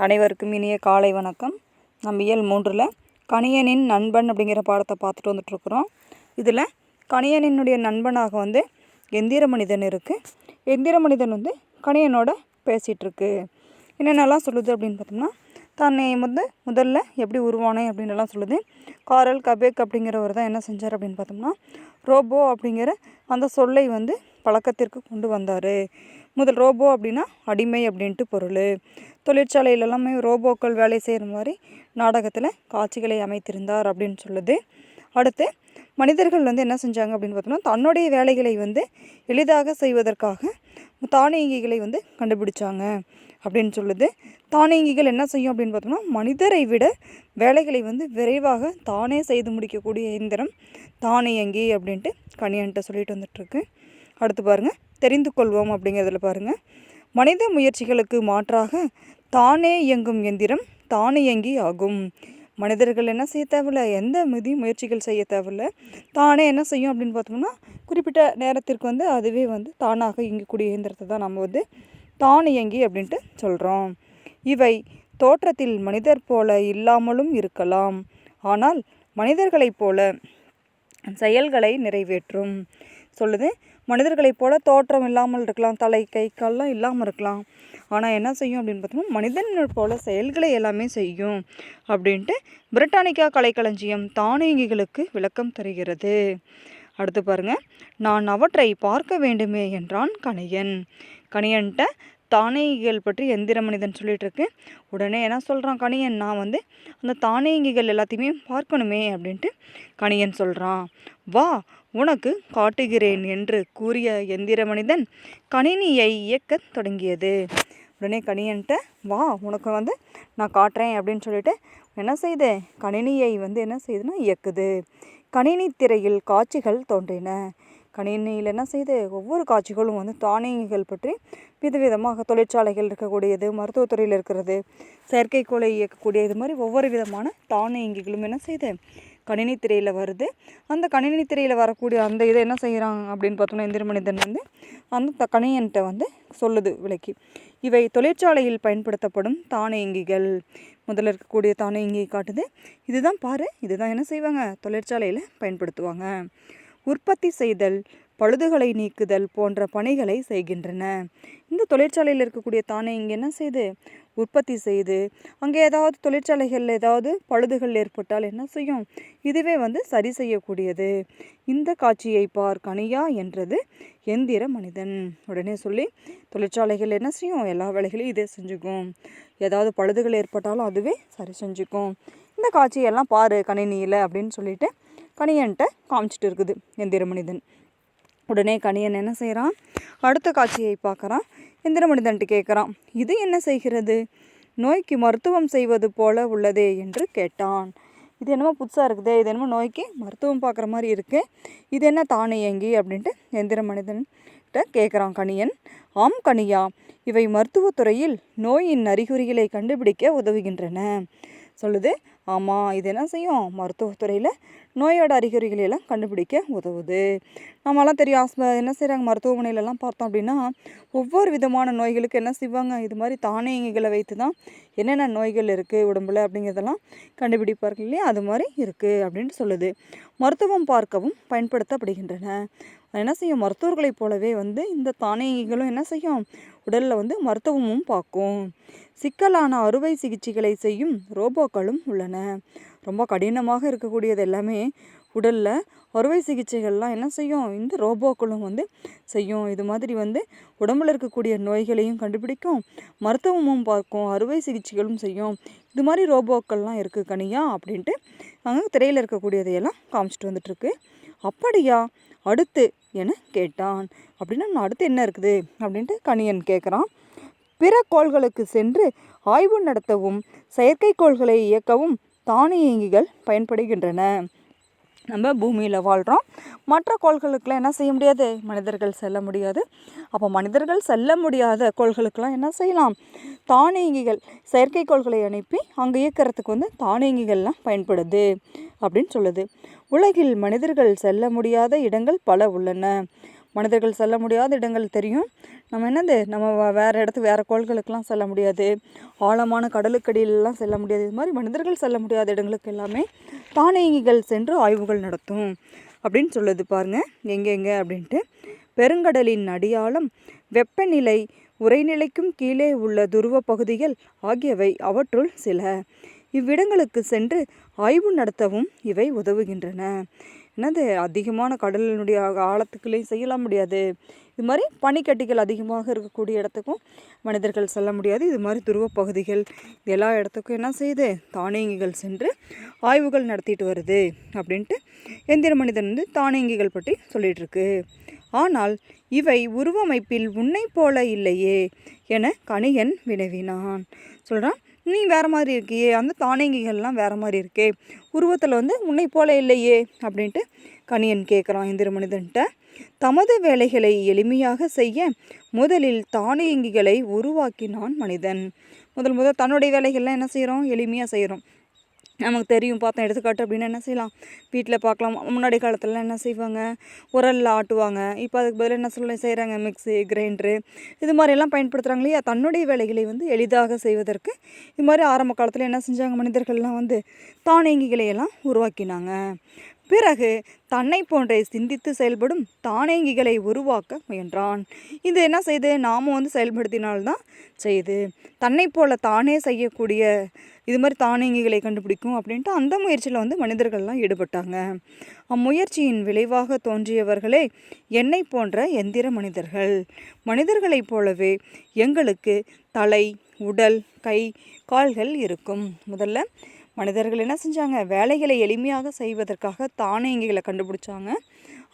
அனைவருக்கும் இனிய காலை வணக்கம். நம்ம இயல் 3ல் கணியனின் நண்பன் அப்படிங்கிற பாடத்தை பார்த்துட்டு வந்துட்டுருக்குறோம். இதில் கணியனினுடைய நண்பனாக எந்திர மனிதன் இருக்குது. எந்திர மனிதன் கணியனோட பேசிகிட்ருக்கு. என்னென்னலாம் சொல்லுது அப்படின்னு பார்த்தோம்னா, தன்னை முதல்ல எப்படி உருவானேன் அப்படின்னுலாம் சொல்லுது. காரல் கபேக் அப்படிங்கிறவர் தான் என்ன செஞ்சார் அப்படின்னு பார்த்தோம்னா, ரோபோ அப்படிங்கிற அந்த சொல்லை பழக்கத்திற்கு கொண்டு வந்தார். முதல் ரோபோ அப்படின்னா அடிமை அப்படின்ட்டு பொருள். தொழிற்சாலையில் எல்லாமே ரோபோக்கள் வேலை செய்கிற மாதிரி நாடகத்தில் காட்சிகளை அமைத்திருந்தார் அப்படின்னு சொல்லுது. அடுத்து மனிதர்கள் என்ன செஞ்சாங்க அப்படின்னு பார்த்தோம்னா, தன்னுடைய வேலைகளை எளிதாக செய்வதற்காக தானியங்கிகளை கண்டுபிடிச்சாங்க அப்படின்னு சொல்லுது. தானியங்கிகள் என்ன செய்யும் அப்படின்னு பார்த்தோம்னா, மனிதரை விட வேலைகளை விரைவாக தானே செய்து முடிக்கக்கூடிய இயந்திரம் தானியங்கி அப்படின்ட்டு கணியன்ட்ட சொல்லிட்டு வந்துட்டுருக்கு. அடுத்து பாருங்கள், தெரிந்து கொள்வோம் அப்படிங்கிறதுல பாருங்கள், மனித முயற்சிகளுக்கு மாற்றாக தானே இயங்கும் எந்திரம் தானியங்கி ஆகும். மனிதர்கள் என்ன செய்ய தேவையில்லை, எந்த முயற்சிகள் செய்ய தேவையில்லை, தானே என்ன செய்யும் அப்படின்னு பார்த்தோம்னா, குறிப்பிட்ட நேரத்திற்கு அதுவே தானாக இயங்கக்கூடிய இயந்திரத்தை தான் நம்ம தானியங்கி அப்படின்ட்டு சொல்கிறோம். இவை தோற்றத்தில் மனிதர் போல இல்லாமலும் இருக்கலாம், ஆனால் மனிதர்களைப் போல செயல்களை நிறைவேற்றும் சொல்லுது. மனிதர்களைப் போல தோற்றம் இல்லாமல் இருக்கலாம், தலை கை கால்லாம் இல்லாமல் இருக்கலாம், ஆனால் என்ன செய்யும் அப்படின்னு பார்த்தோம்னா, மனிதர்கள் போல செயல்களை எல்லாமே செய்யும் அப்படின்ட்டு பிரிட்டானிக்கா கலைக்களஞ்சியம் தானியங்கிகளுக்கு விளக்கம் தருகிறது. அடுத்து பாருங்கள், நான் அவற்றை பார்க்க வேண்டுமே என்றான் கணியன். கணியன்ட்ட தானியங்கிகள் பற்றி எந்திர மனிதன் சொல்லிட்டு இருக்கு. உடனே என்ன சொல்கிறான் கணியன், நான் அந்த தானியங்கிகள் எல்லாத்தையுமே பார்க்கணுமே அப்படின்ட்டு கணியன் சொல்கிறான். வா உனக்கு காட்டுகிறேன் என்று கூறிய எந்திர மனிதன் கணினியை இயக்க தொடங்கியது. உடனே கணியன்ட்ட வா உனக்கு நான் காட்டுறேன் அப்படின்னு சொல்லிட்டு என்ன செய்யுது, கணினியை என்ன செய்யுதுன்னா இயக்குது. கணினி திரையில் காட்சிகள் தோன்றின. கணினியில் என்ன செய்யுது, ஒவ்வொரு காட்சிகளும் தானியங்கிகள் பற்றி விதவிதமாக, தொழிற்சாலைகள் இருக்கக்கூடியது, மருத்துவத்துறையில் இருக்கிறது, செயற்கைக்கோளை இயக்கக்கூடிய இது மாதிரி ஒவ்வொரு விதமான தானியங்கிகளும் என்ன செய்யுது கணினி திரையில் வருது. அந்த கணினி திரையில் வரக்கூடிய அந்த இதை என்ன செய்கிறாங்க அப்படின்னு பார்த்தோம்னா, எந்திர மனிதன் அந்த கணியன்ட்ட சொல்லுது விளக்கி. இவை தொழிற்சாலையில் பயன்படுத்தப்படும் தானியங்கிகள். முதல்ல இருக்கக்கூடிய தானியங்கி காட்டுது. இதுதான் பாரு, இதுதான் என்ன செய்வாங்க, தொழிற்சாலையில் பயன்படுத்துவாங்க. உற்பத்தி செய்தல், பழுதுகளை நீக்குதல் போன்ற பணிகளை செய்கின்றன. இந்த தொழிற்சாலையில் இருக்கக்கூடிய தானியங்கி என்ன செய்யுது, உற்பத்தி செய்து அங்கே ஏதாவது தொழிற்சாலைகளில் ஏதாவது பழுதுகள் ஏற்பட்டால் என்ன செய்யும், இதுவே சரி செய்யக்கூடியது. இந்த காட்சியை பார் கணியா என்றது எந்திர மனிதன். உடனே சொல்லி, தொழிற்சாலைகள் என்ன செய்யும், எல்லா வேலைகளையும் இதே செஞ்சுக்கும், ஏதாவது பழுதுகள் ஏற்பட்டாலும் அதுவே சரி செஞ்சுக்கும், இந்த காட்சியெல்லாம் பாரு கணினியில் அப்படின்னு சொல்லிட்டு கணியன்ட்ட காமிச்சிட்டு இருக்குது எந்திர மனிதன். உடனே கணியன் என்ன செய்கிறான், அடுத்த காட்சியை பார்க்குறான். எந்திர மனிதன்ட்டு கேட்குறான், இது என்ன செய்கிறது, நோய்க்கு மருத்துவம் செய்வது போல உள்ளதே என்று கேட்டான். இது என்னமோ புதுசாக இருக்குதே, இது என்னமோ நோய்க்கு மருத்துவம் பார்க்குற மாதிரி இருக்குது, இது என்ன தானியங்கி அப்படின்ட்டு எந்திர மனிதன்கிட்ட கேட்குறான் கணியன். ஆம் கணியா, இவை மருத்துவத்துறையில் நோயின் அறிகுறிகளை கண்டுபிடிக்க உதவுகின்றன சொல்லுது. ஆமாம், இது என்ன செய்யும், மருத்துவத்துறையில் நோயோட அறிகுறிகளெல்லாம் கண்டுபிடிக்க உதவுது. நம்மளாம் தெரியும், என்ன செய்கிறாங்க, மருத்துவமனையிலலாம் பார்த்தோம் அப்படின்னா ஒவ்வொரு விதமான நோய்களுக்கு என்ன செய்வாங்க, இது மாதிரி தானியங்கிகளை வைத்து தான் என்னென்ன நோய்கள் இருக்குது உடம்புல அப்படிங்கிறதெல்லாம் கண்டுபிடிப்பார்கள் இல்லையா, அது மாதிரி இருக்குது அப்படின்ட்டு சொல்லுது. மருத்துவம் பார்க்கவும் பயன்படுத்தப்படுகின்றன. என்ன செய்யும், மருத்துவர்களைப் போலவே இந்த தானியங்கிகளும் என்ன செய்யும், உடலில் மருத்துவமும் பார்க்கும். சிக்கலான அறுவை சிகிச்சைகளை செய்யும் ரோபோக்களும் உள்ளன. ரொம்ப கடினமாக இருக்கக்கூடியது எல்லாமே உடலில் அறுவை சிகிச்சைகள்லாம் என்ன செய்யும், இந்த ரோபோக்களும் செய்யும். இது மாதிரி உடம்பில் இருக்கக்கூடிய நோய்களையும் கண்டுபிடிக்கும், மருத்துவமும் பார்க்கும், அறுவை சிகிச்சைகளும் செய்யும். இது மாதிரி ரோபோக்கள்லாம் இருக்குது கணியா அப்படின்ட்டு அங்கே திரையில் இருக்கக்கூடியதையெல்லாம் காமிச்சிட்டு வந்துட்டுருக்கு. அப்படியா, அடுத்து என கேட்டான். அப்படின்னா அடுத்து என்ன இருக்குது அப்படின்ட்டு கணியன் கேட்குறான். பிற கோள்களுக்கு சென்று ஆய்வு நடத்தவும் செயற்கைக்கோள்களை இயக்கவும் தானியங்கிகள் பயன்படுகின்றன. நம்ம பூமியில் வாழ்கிறோம், மற்ற கோள்களுக்கெல்லாம் என்ன செய்ய முடியாது, மனிதர்கள் செல்ல முடியாது. அப்போ மனிதர்கள் செல்ல முடியாத கோள்களுக்கெல்லாம் என்ன செய்யலாம், தானியங்கிகள் செயற்கைக்கோள்களை அனுப்பி அங்கே இயக்கிறதுக்கு தானியங்கிகள்லாம் பயன்படுது அப்படின்னு சொல்லுது. உலகில் மனிதர்கள் செல்ல முடியாத இடங்கள் பல உள்ளன. மனிதர்கள் செல்ல முடியாத இடங்கள் தெரியும். நம்ம வேறு இடத்துக்கு வேறு கோள்களுக்கெல்லாம் செல்ல முடியாது, ஆழமான கடலுக்கடியிலலாம் செல்ல முடியாது. இது மாதிரி மனிதர்கள் செல்ல முடியாத இடங்களுக்கு எல்லாமே தானியங்கிகள் சென்று ஆய்வுகள் நடத்தும் அப்படின்னு சொல்லுது பாருங்கள். எங்கெங்கே அப்படின்ட்டு பெருங்கடலின் அடியாழம், வெப்பநிலை, உறைநிலைக்கும் கீழே உள்ள துருவ பகுதிகள் ஆகியவை அவற்றுள் சில. இவ்விடங்களுக்கு சென்று ஆய்வு நடத்தவும் இவை உதவுகின்றன. அதிகமான கடலினுடைய ஆழத்துக்குள்ளேயும் செய்யலாம் முடியாது. இது மாதிரி பனிக்கட்டிகள் அதிகமாக இருக்கக்கூடிய இடத்துக்கும் மனிதர்கள் செல்ல முடியாது. இது மாதிரி துருவ பகுதிகள் எல்லா இடத்துக்கும் என்ன செய்யுது, தானியங்கிகள் சென்று ஆய்வுகள் நடத்திட்டு வருது அப்படின்ட்டு எந்திர மனிதன் தானியங்கிகள் பற்றி சொல்லிகிட்ருக்கு. ஆனால் இவை உருவமைப்பில் உன்னை போல இல்லையே என கணியன் வினவினான். சொல்கிறான், நீ வேறு மாதிரி இருக்கியே, அந்த தானியங்கிகள்லாம் வேறு மாதிரி இருக்கே, உருவத்தில் உன்னை போல இல்லையே அப்படின்ட்டு கணியன் கேட்குறான் இந்திர மனிதன்ட்ட. தமது வேலைகளை எளிமையாக செய்ய முதலில் தானியங்கிகளை உருவாக்கினான் மனிதன். முதல் தன்னுடைய வேலைகள்லாம் என்ன செய்கிறோம், எளிமையாக செய்கிறோம். நமக்கு தெரியும், பார்த்தோம். எடுத்துக்காட்டு அப்படின்னா என்ன செய்யலாம், வீட்டில் பார்க்கலாம். முன்னாடி காலத்துலலாம் என்ன செய்வாங்க, உரலில் ஆட்டுவாங்க. இப்போ அதுக்கு பதில் என்ன செய்கிறாங்க, மிக்ஸி, கிரைண்டரு இது மாதிரியெல்லாம் பயன்படுத்துகிறாங்க இல்லையா. தன்னுடைய வேலைகளை எளிதாக செய்வதற்கு இது மாதிரி ஆரம்ப காலத்தில் என்ன செஞ்சாங்க, மனிதர்கள்லாம் தானியங்கிகளை எல்லாம் உருவாக்கினாங்க. பிறகு தன்னை போன்றே சிந்தித்து செயல்படும் தானியங்கிகளை உருவாக்க முயன்றான். இது என்ன செய்யுது, நாமும் செயல்படுத்தினால்தான் செய்யுது. தன்னை போல தானே செய்யக்கூடிய இது மாதிரி தானியங்கிகளை கண்டுபிடிக்கும் அப்படின்ட்டு அந்த முயற்சியில் மனிதர்கள்லாம் ஈடுபட்டாங்க. அம்முயற்சியின் விளைவாக தோன்றியவர்களே என்னை போன்ற எந்திர மனிதர்கள். மனிதர்களைப் போலவே எங்களுக்கு தலை, உடல், கை, கால்கள் இருக்கும். முதல்ல மனிதர்கள் என்ன செஞ்சாங்க, வேலைகளை எளிமையாக செய்வதற்காக தானியங்கிகளை கண்டுபிடிச்சாங்க.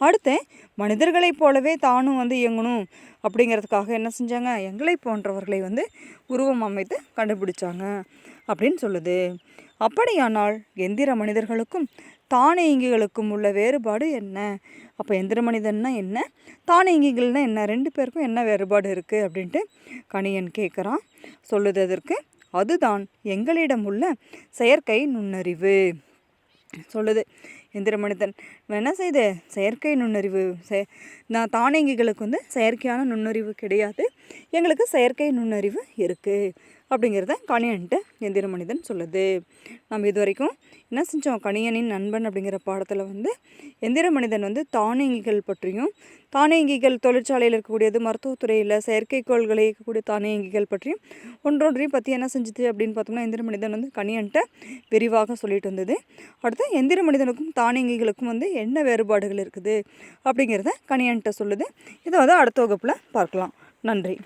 அடுத்து மனிதர்களைப் போலவே தானும் இயங்கணும் அப்படிங்கிறதுக்காக என்ன செஞ்சாங்க, எங்களை போன்றவர்களை உருவம் அமைத்து கண்டுபிடிச்சாங்க அப்படின்னு சொல்லுது. அப்படியானால் எந்திர மனிதர்களுக்கும் தானியங்கிகளுக்கும் உள்ள வேறுபாடு என்ன? அப்போ எந்திர மனிதன்னா என்ன, தானியங்கிகள்னா என்ன, ரெண்டு பேருக்கும் என்ன வேறுபாடு இருக்குது அப்படின்ட்டு கணியன் கேட்குறான். சொல்லுது அதற்கு, அதுதான் எங்களிடம் உள்ள செயற்கை நுண்ணறிவு. சொல்லுது எந்திர மனிதன் என்ன செய்யுது, செயற்கை நுண்ணறிவு. தானியங்கிகளுக்கு செயற்கையான நுண்ணறிவு கிடையாது, எங்களுக்கு செயற்கை நுண்ணறிவு இருக்குது அப்படிங்கிறத கணியன்ட்டு எந்திர மனிதன் சொல்லுது. நம்ம இது வரைக்கும் என்ன செஞ்சோம், கணியனின் நண்பன் அப்படிங்கிற பாடத்தில் எந்திர மனிதன் தானியங்கிகள் பற்றியும், தானியங்கிகள் தொழிற்சாலையில் இருக்கக்கூடியது, மருத்துவத்துறையில் செயற்கைக்கோள்களை இருக்கக்கூடிய தானியங்கிகள் பற்றியும் ஒன்றொன்றையும் பற்றி என்ன செஞ்சுது அப்படின்னு பார்த்தோம்னா எந்திர மனிதன் கணியன்ட்ட விரிவாக சொல்லிட்டு வந்தது. அடுத்து எந்திர மனிதனுக்கும் தானியங்கிகளுக்கும் என்ன வேறுபாடுகள் இருக்குது அப்படிங்கிறத கணியன்ட்ட சொல்லுது. இதை அடுத்த வகுப்பில் பார்க்கலாம். நன்றி.